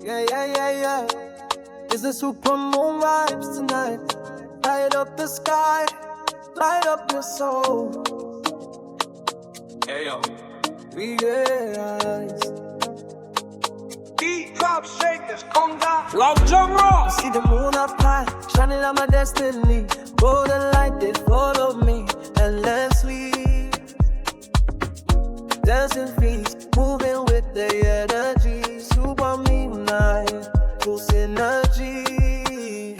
Yeah, yeah, yeah, yeah. It's the super moon vibes tonight. Light up the sky, light up your soul. Hey yo. Realize. Hip-hop shakers, conga. Love genre. See the moon up high, shining on my destiny. Golden light, they follow me endlessly. Dancing feet, moving with the energy. Super midnight, full synergy.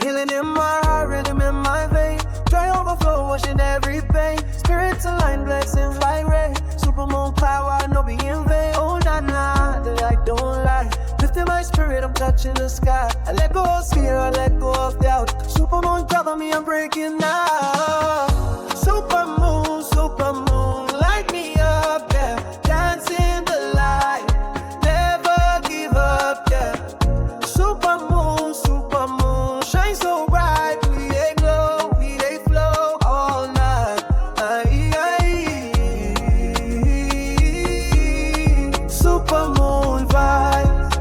Healing in my heart, rhythm in my vein. Joy overflow, washing every pain. Spirits align, blessings like rain. Super moon power, no be in vain. Oh na na, the light don't lie. Lifting my spirit, I'm touching the sky. I let go of fear, I let go of doubt. Super moon cover me, I'm breaking now. Super moon, light me up, yeah. Dance in the light, never give up, yeah. Super moon, shine so bright. We they glow, we they flow all night. Super moon vibes.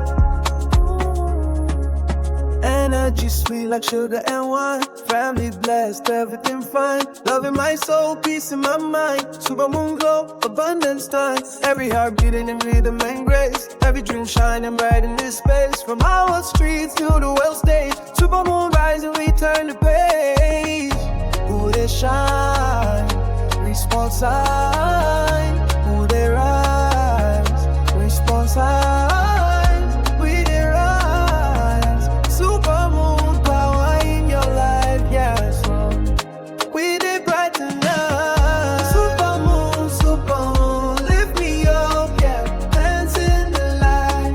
Energy sweet like sugar and wine. Family blessed, everything fine. Loving my soul, peace in my mind. Super moon glow, abundance time. Every heart beating in rhythm and grace. Every dream shining bright in this space. From our streets to the world stage. Super moon rising, we turn the page. Who they shine? Response sign. Who they rise? Response sign. We they rise. Super moon power in your life, yes. We they brighten up. Super moon, lift me up, yeah. Dance in the light,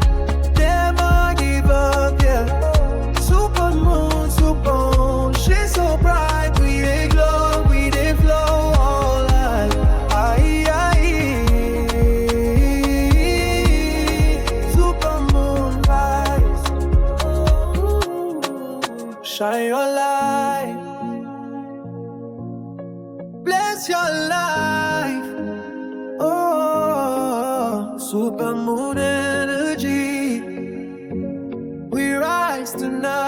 never give up, yeah. Super moon, she's so bright. We they glow, we they flow all night. Super moon rise. Shine your light. Bless your life. Oh, super moon energy. We rise tonight.